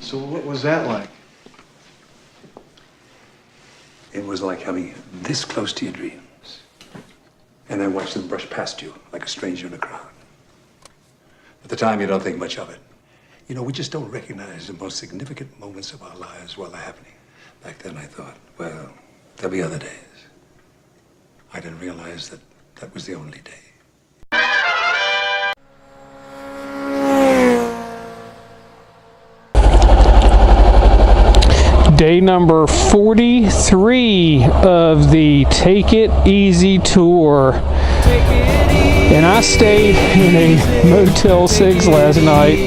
So what was that like? It was like having this close to your dreams. And then watch them brush past you like a stranger in a crowd. At the time, you don't think much of it. You know, we just don't recognize the most significant moments of our lives while they're happening. Back then, I thought, well, there'll be other days. I didn't realize that that was the only day. Day number 43 of the Take It Easy tour. And I stayed in a Motel 6 last night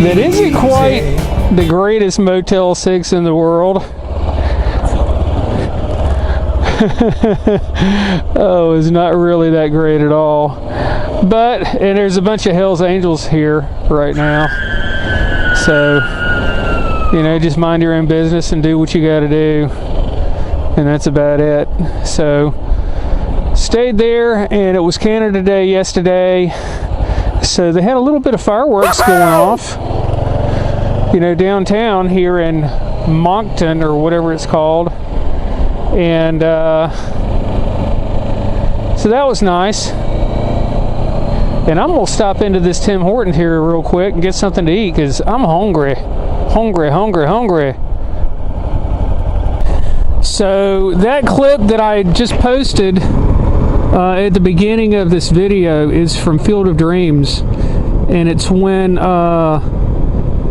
that isn't quite the greatest Motel 6 in the world. Oh, it's not really that great at all. But, and there's a bunch of Hells Angels here right now. So, you know, just mind your own business and do what you got to do. And that's about it. So, stayed there, and it was Canada Day yesterday. So they had a little bit of fireworks going off, you know, downtown here in Moncton or whatever it's called. And so that was nice. And I'm going to stop into this Tim Hortons here real quick and get something to eat because I'm hungry. Hungry. So that clip that I just posted at the beginning of this video is from Field of Dreams, and it's when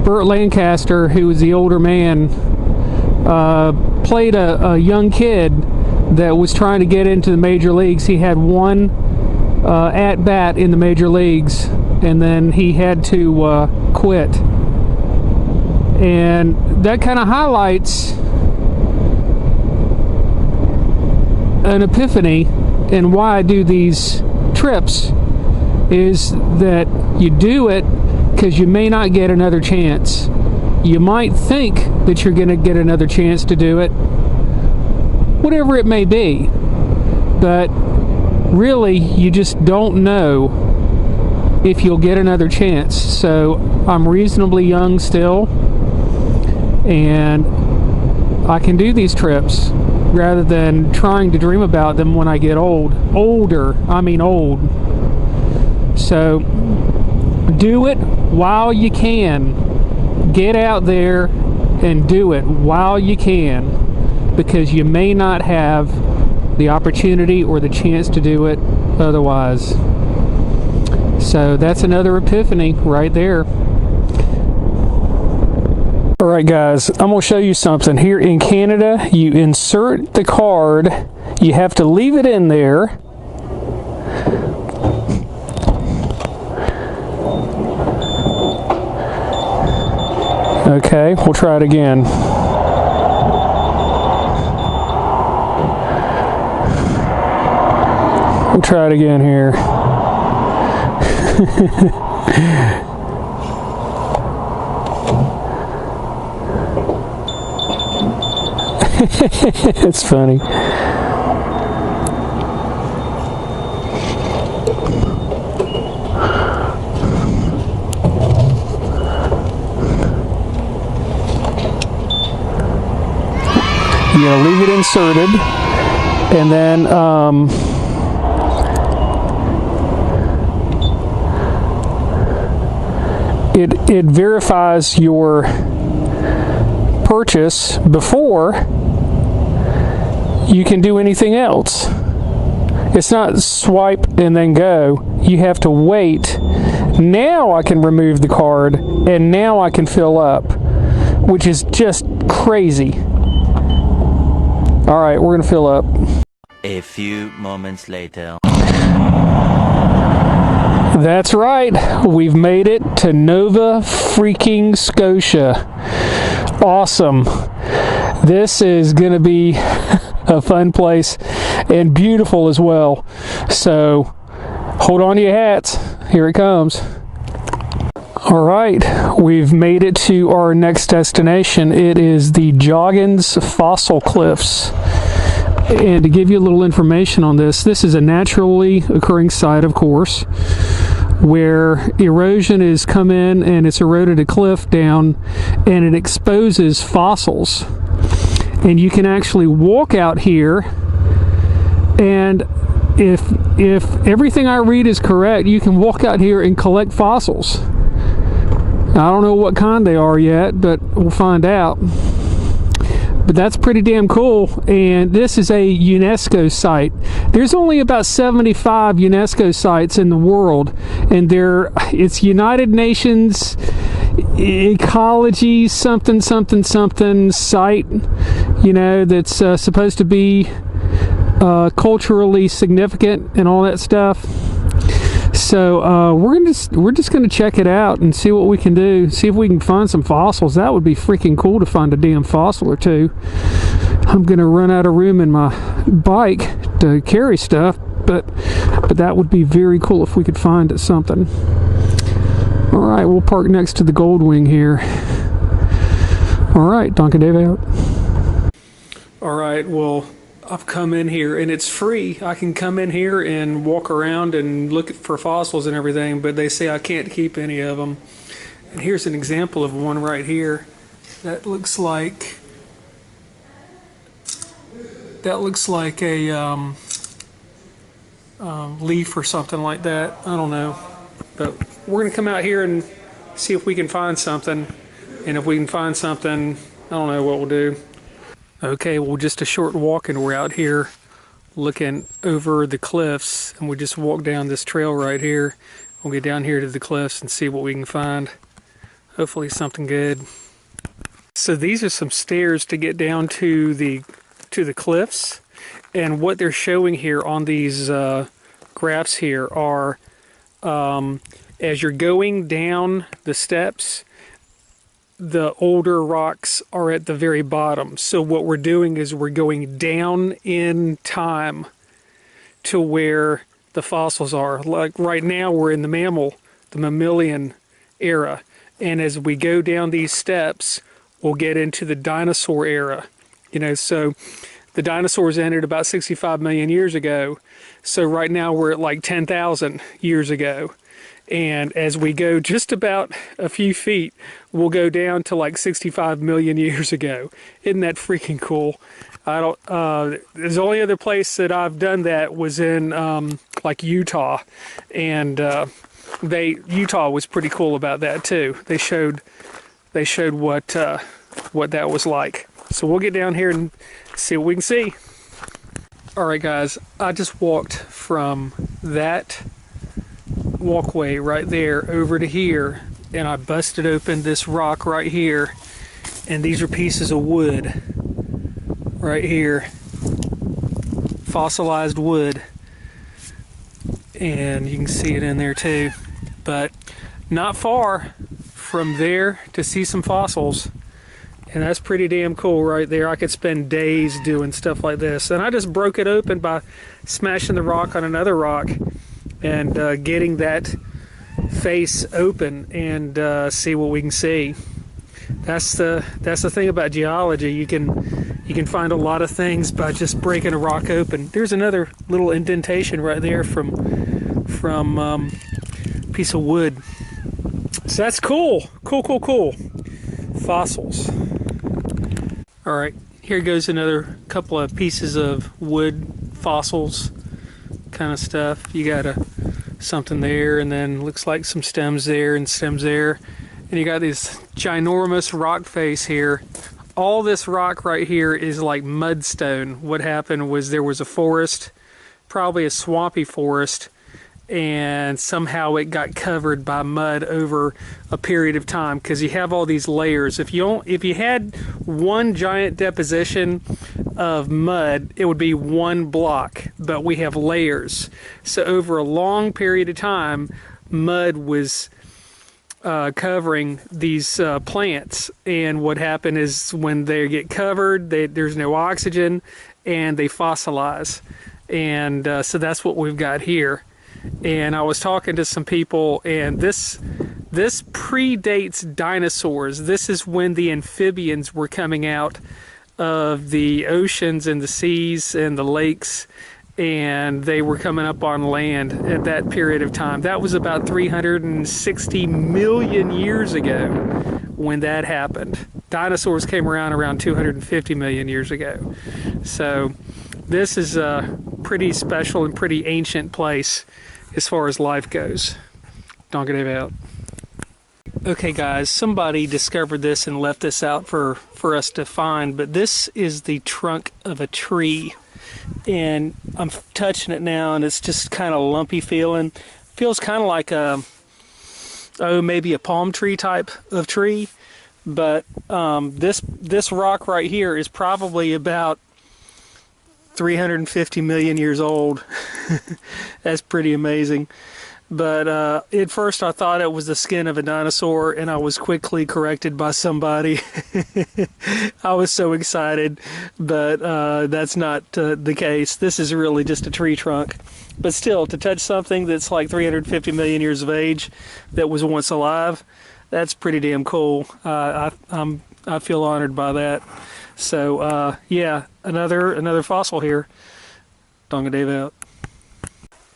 Burt Lancaster, who was the older man, played a young kid that was trying to get into the major leagues. He had one at-bat in the major leagues, and then he had to quit. And that kind of highlights an epiphany, and why I do these trips is that you do it because you may not get another chance. You might think that you're going to get another chance to do it, whatever it may be, but really you just don't know if you'll get another chance. So I'm reasonably young still, and I can do these trips rather than trying to dream about them when I get old. I mean old. So do it while you can. Get out there and do it while you can, because you may not have the opportunity or the chance to do it otherwise. So that's another epiphany right there. Alright guys, I'm going to show you something. Here in Canada, you insert the card, you have to leave it in there. Okay, we'll try it again. We'll try it again here. It's funny. You know, leave it inserted, and then it verifies your purchase before you can do anything else. It's not swipe and then go. You have to wait. Now I can remove the card, and now I can fill up, which is just crazy. All right, we're gonna fill up. A few moments later. That's right, we've made it to Nova freaking Scotia. Awesome. This is gonna be a fun place and beautiful as well. So hold on to your hats. Here it comes. All right, we've made it to our next destination. It is the Joggins Fossil Cliffs. And to give you a little information on this, this is a naturally occurring site, of course. where erosion has come in and it's eroded a cliff down, and it exposes fossils. And you can actually walk out here, and if everything I read is correct, you can walk out here and collect fossils. I don't know what kind they are yet, but we'll find out. But that's pretty damn cool, and this is a UNESCO site. There's only about 75 UNESCO sites in the world, and it's United Nations ecology something site, you know, that's supposed to be culturally significant and all that stuff. So we're just gonna check it out and see what we can do. See if we can find some fossils. That would be freaking cool to find a damn fossil or two. I'm gonna run out of room in my bike to carry stuff, but that would be very cool if we could find something. All right, we'll park next to the Goldwing here. All right, Donkin Dave out. All right, well, I've come in here and it's free. I can come in here and walk around and look for fossils and everything, but they say I can't keep any of them. And here's an example of one right here. That looks like a leaf or something like that. I don't know. But we're gonna come out here and see if we can find something. And if we can find something, I don't know what we'll do. Okay, well, just a short walk and we're out here looking over the cliffs, and we just walk down this trail right here. We'll get down here to the cliffs and see what we can find. Hopefully something good. So these are some stairs to get down to the cliffs, and what they're showing here on these graphs here are as you're going down the steps, the older rocks are at the very bottom. So what we're doing is we're going down in time to where the fossils are. Like right now we're in the mammalian era. And as we go down these steps, we'll get into the dinosaur era. You know, so the dinosaurs ended about 65 million years ago. So right now we're at like 10,000 years ago. And as we go just about a few feet, we'll go down to like 65 million years ago. Isn't that freaking cool? The only other place that I've done that was in like Utah, and Utah was pretty cool about that too. They showed what that was like. So we'll get down here and see what we can see. All right, guys, I just walked from that walkway right there over to here, and I busted open this rock right here, and these are pieces of wood right here, fossilized wood, and you can see it in there too. But not far from there to see some fossils, and that's pretty damn cool right there. I could spend days doing stuff like this, and I just broke it open by smashing the rock on another rock and getting that face open and see what we can see. That's the thing about geology. You can find a lot of things by just breaking a rock open. There's another little indentation right there from a piece of wood. So that's cool. Cool. Fossils. All right, here goes another couple of pieces of wood fossils kind of stuff. You got something there, and then looks like some stems there and stems there, and you got this ginormous rock face here. All this rock right here is like mudstone. What happened was there was a forest, probably a swampy forest, and somehow it got covered by mud over a period of time, because you have all these layers. If you had one giant deposition of mud, it would be one block, but we have layers. So over a long period of time, mud was covering these plants, and what happened is when they get covered, there's no oxygen and they fossilize, and so that's what we've got here. And I was talking to some people, and this predates dinosaurs. This is when the amphibians were coming out of the oceans and the seas and the lakes, and they were coming up on land at that period of time. That was about 360 million years ago when that happened. Dinosaurs came around 250 million years ago. So this is a pretty special and pretty ancient place as far as life goes. Donkeydave out. Okay guys, somebody discovered this and left this out for us to find, but this is the trunk of a tree. And I'm touching it now and it's just kind of lumpy feeling. Feels kind of like maybe a palm tree type of tree. But this rock right here is probably about 350 million years old. That's pretty amazing. But at first I thought it was the skin of a dinosaur, and I was quickly corrected by somebody. I was so excited, but that's not the case. This is really just a tree trunk. But still, to touch something that's like 350 million years of age that was once alive, that's pretty damn cool. I feel honored by that. So yeah, another fossil here. Donkeydave out.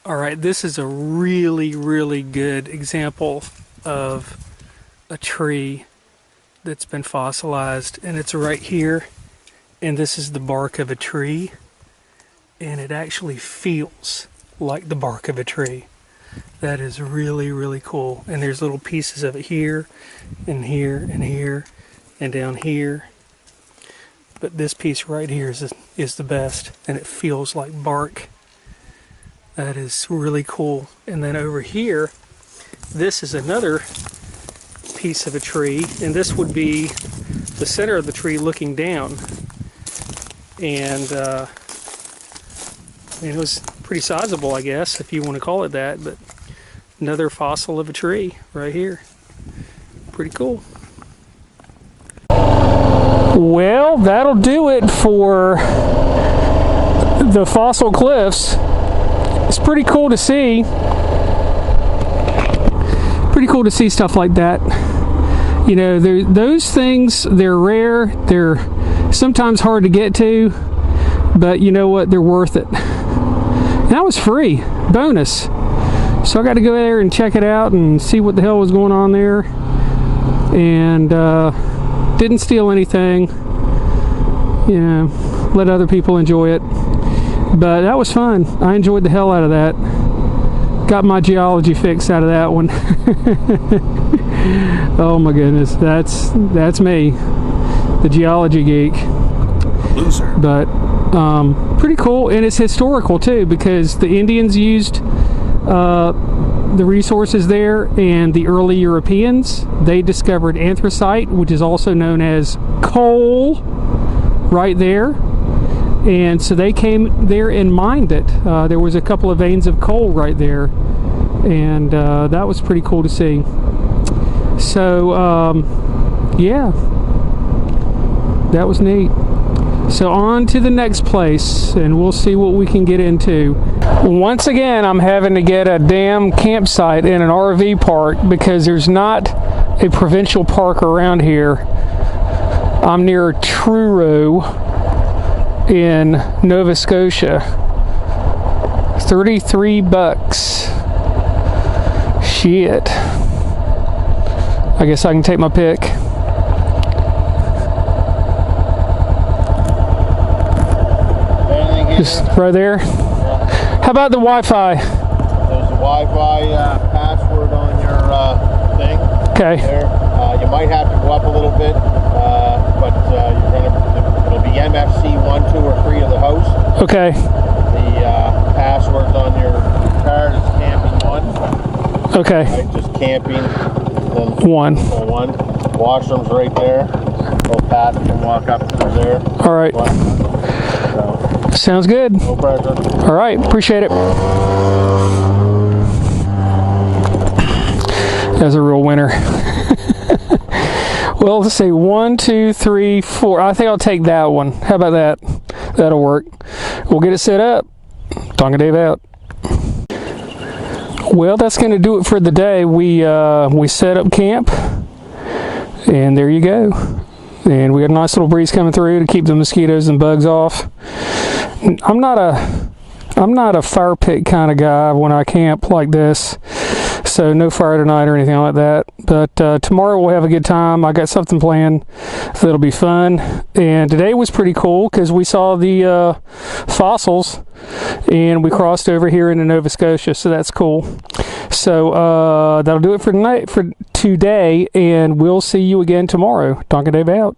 All right, this is a really good example of a tree that's been fossilized, and it's right here. And this is the bark of a tree, and it actually feels like the bark of a tree. That is really cool. And there's little pieces of it here, and here, and here, and down here. But this piece right here is the best, and it feels like bark. That is really cool. And then over here, this is another piece of a tree, and this would be the center of the tree looking down. And it was pretty sizable, I guess, if you want to call it that, but another fossil of a tree right here. Pretty cool. Well, that'll do it for the fossil cliffs. It's pretty cool to see. Pretty cool to see stuff like that. You know, those things, they're rare. They're sometimes hard to get to, but you know what? They're worth it. And that was free. Bonus. So I got to go there and check it out and see what the hell was going on there. And didn't steal anything. You know, let other people enjoy it. But that was fun. I enjoyed the hell out of that. Got my geology fix out of that one. Oh my goodness, that's me, the geology geek. Loser. But pretty cool, and it's historical too, because the Indians used the resources there, and the early Europeans, they discovered anthracite, which is also known as coal, right there. And so they came there and mined it. There was a couple of veins of coal right there, and that was pretty cool to see. So yeah, that was neat. So on to the next place, and we'll see what we can get into. Once again, I'm having to get a damn campsite in an RV park because there's not a provincial park around here. I'm near Truro in Nova Scotia. 33 bucks. Shit. I guess I can take my pick. Just right there. Yeah. How about the Wi-Fi? There's a Wi-Fi password on your thing. Okay. There. You might have to go up a little bit, but you're gonna. It'll be MFC 1, 2, or 3 of the house. Okay. The passwords on your card is camping 1. Okay. Right, just camping. Then 1. 1. Washroom's right there. Go past and walk up through there. All right. So, sounds good. no pressure. All right. Appreciate it. That's a real winner. Well, let's say 1, 2, 3, 4. I think I'll take that one. How about that? That'll work. We'll get it set up. Donkeydave out. Well, that's going to do it for the day. We set up camp, and there you go. And we got a nice little breeze coming through to keep the mosquitoes and bugs off. I'm not a I'm not a fire pit kind of guy when I camp like this, so no fire tonight or anything like that. But tomorrow we'll have a good time. I got something planned that'll be fun. And today was pretty cool because we saw the fossils, and we crossed over here into Nova Scotia, so that's cool. So that'll do it for today, and we'll see you again tomorrow. Tonka Dave out.